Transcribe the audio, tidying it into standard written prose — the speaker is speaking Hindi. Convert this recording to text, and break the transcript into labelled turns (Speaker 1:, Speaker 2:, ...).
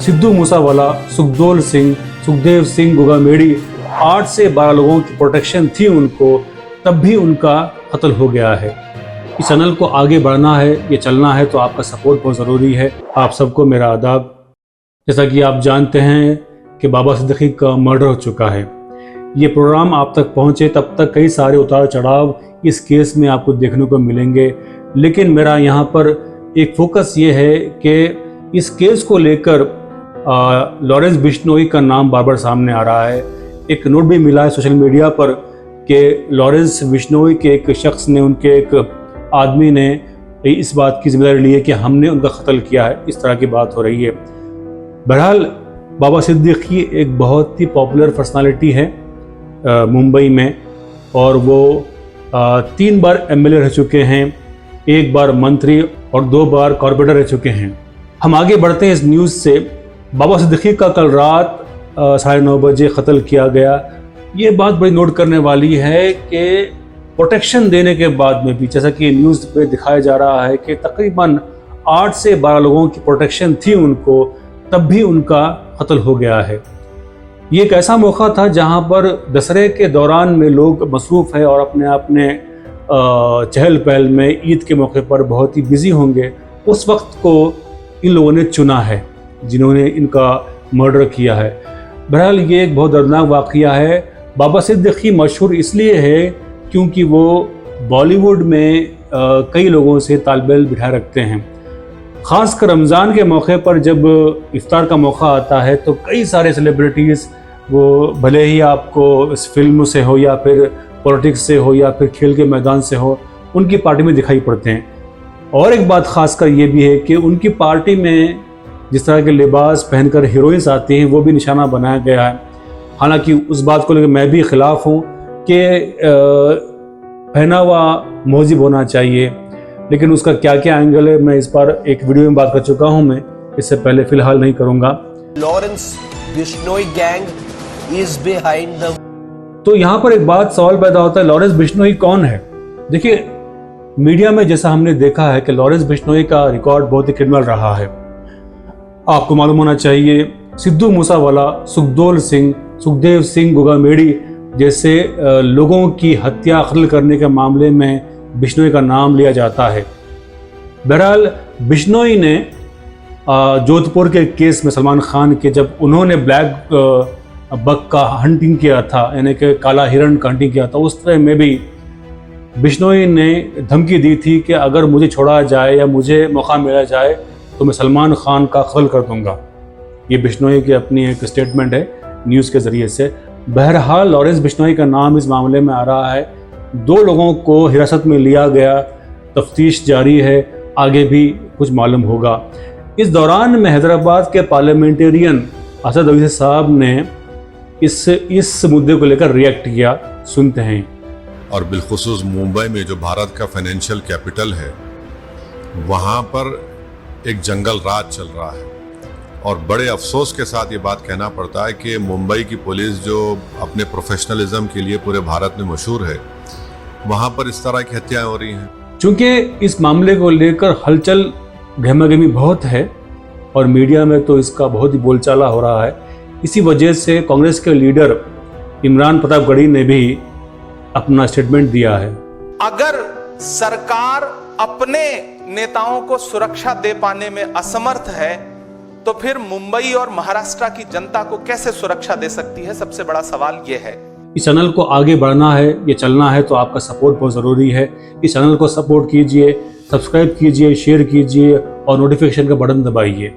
Speaker 1: सिद्धू मूसावाला, सुखदेव सिंह गुगामेडी 8 से 12 लोगों की प्रोटेक्शन थी उनको, तब भी उनका कत्ल हो गया है। इस चैनल को आगे बढ़ना है, ये चलना है, तो आपका सपोर्ट बहुत ज़रूरी है। आप सबको मेरा आदाब। जैसा कि आप जानते हैं कि बाबा सिद्दीकी का मर्डर हो चुका है। ये प्रोग्राम आप तक पहुँचे तब तक कई सारे उतार चढ़ाव इस केस में आपको देखने को मिलेंगे, लेकिन मेरा यहाँ पर एक फोकस ये है कि इस केस को लेकर लॉरेंस बिश्नोई का नाम बार बार सामने आ रहा है। एक नोट भी मिला है सोशल मीडिया पर कि लॉरेंस बिश्नोई के एक शख्स ने, उनके एक आदमी ने इस बात की जिम्मेदारी ली है कि हमने उनका कत्ल किया है। इस तरह की बात हो रही है। बहरहाल बाबा सिद्दीकी एक बहुत ही पॉपुलर पर्सनालिटी है मुंबई में, और वो 3 बार एमएलए रह चुके हैं, 1 बार मंत्री और 2 बार कॉर्पोरेटर रह चुके हैं। हम आगे बढ़ते हैं इस न्यूज़ से। बाबा सिद्दीकी का कल रात 9:30 बजे कत्ल किया गया। ये बात बड़ी नोट करने वाली है कि प्रोटेक्शन देने के बाद में भी, जैसा कि न्यूज़ पे दिखाया जा रहा है कि तकरीबन 8 से 12 लोगों की प्रोटेक्शन थी उनको, तब भी उनका कत्ल हो गया है। ये एक ऐसा मौका था जहां पर दशहरे के दौरान में लोग मसरूफ़ है और अपने चहल पहल में ईद के मौके पर बहुत ही बिजी होंगे। उस वक्त को इन लोगों ने चुना है जिन्होंने इनका मर्डर किया है। बहरहाल ये एक बहुत दर्दनाक वाक़या है। बाबा सिद्दीकी मशहूर इसलिए है क्योंकि वो बॉलीवुड में कई लोगों से तालमेल बिठाए रखते हैं। ख़ासकर रमज़ान के मौके पर जब इफ्तार का मौका आता है तो कई सारे सेलिब्रिटीज़, वो भले ही आपको इस फिल्म से हो या फिर पॉलिटिक्स से हो या फिर खेल के मैदान से हो, उनकी पार्टी में दिखाई पड़ते हैं। और एक बात ख़ासकर ये भी है कि उनकी पार्टी में जिस तरह के लिबास पहनकर हीरोइंस आती हैं, वो भी निशाना बनाया गया है। हालांकि उस बात को लेकर मैं भी ख़िलाफ़ हूँ कि पहनावा मौजिब होना चाहिए, लेकिन उसका क्या क्या एंगल है मैं इस बार एक वीडियो में बात कर चुका हूँ। मैं इससे पहले फ़िलहाल नहीं करूँगा।
Speaker 2: Lawrence Bishnoi gang is behind the.
Speaker 1: तो यहाँ पर एक बात सवाल पैदा होता है, लॉरेंस बिश्नोई कौन है? देखिए, मीडिया में जैसा हमने देखा है कि लॉरेंस बिश्नोई का रिकॉर्ड बहुत ही क्रिमिनल रहा है। आपको मालूम होना चाहिए, सिद्धू मूसावाला, सुखदेव सिंह गुगामेडी जैसे लोगों की हत्या कत्ल करने के मामले में बिश्नोई का नाम लिया जाता है। बहरहाल बिश्नोई ने जोधपुर के केस में सलमान खान के, जब उन्होंने ब्लैक बक का हंटिंग किया था, यानी कि काला हिरण का हंटिंग किया था, उस तरह में भी बिश्नोई ने धमकी दी थी कि अगर मुझे छोड़ा जाए या मुझे मौका मिला जाए तो मैं सलमान खान का कत्ल कर दूंगा। ये बिश्नोई की अपनी एक स्टेटमेंट है न्यूज़ के ज़रिए से। बहरहाल लॉरेंस बिश्नोई का नाम इस मामले में आ रहा है। 2 लोगों को हिरासत में लिया गया, तफ्तीश जारी है, आगे भी कुछ मालूम होगा। इस दौरान में हैदराबाद के पार्लियामेंटेरियन असद अवीसी साहब ने इस मुद्दे को लेकर रिएक्ट किया। सुनते हैं।
Speaker 3: और बिलखुसूस मुंबई में जो भारत का फाइनेंशियल कैपिटल है, वहाँ पर एक जंगल राज चल रहा है, और बड़े अफसोस के साथ ये बात कहना पड़ता है कि मुंबई की पुलिस जो अपने प्रोफेशनलिज्म के लिए पूरे भारत में मशहूर है, वहाँ पर इस तरह की हत्याएं हो रही हैं।
Speaker 1: चूँकि इस मामले को लेकर हलचल गहमागहमी बहुत है और मीडिया में तो इसका बहुत ही बोलचाला हो रहा है, इसी वजह से कांग्रेस के लीडर इमरान प्रतापगढ़ी ने भी अपना स्टेटमेंट दिया है।
Speaker 4: अगर सरकार अपने नेताओं को सुरक्षा दे पाने में असमर्थ है तो फिर मुंबई और महाराष्ट्र की जनता को कैसे सुरक्षा दे सकती है? सबसे बड़ा सवाल यह है।
Speaker 1: इस चैनल को आगे बढ़ना है, ये चलना है, तो आपका सपोर्ट बहुत ज़रूरी है। इस चैनल को सपोर्ट कीजिए, सब्सक्राइब कीजिए, शेयर कीजिए और नोटिफिकेशन का बटन दबाइए।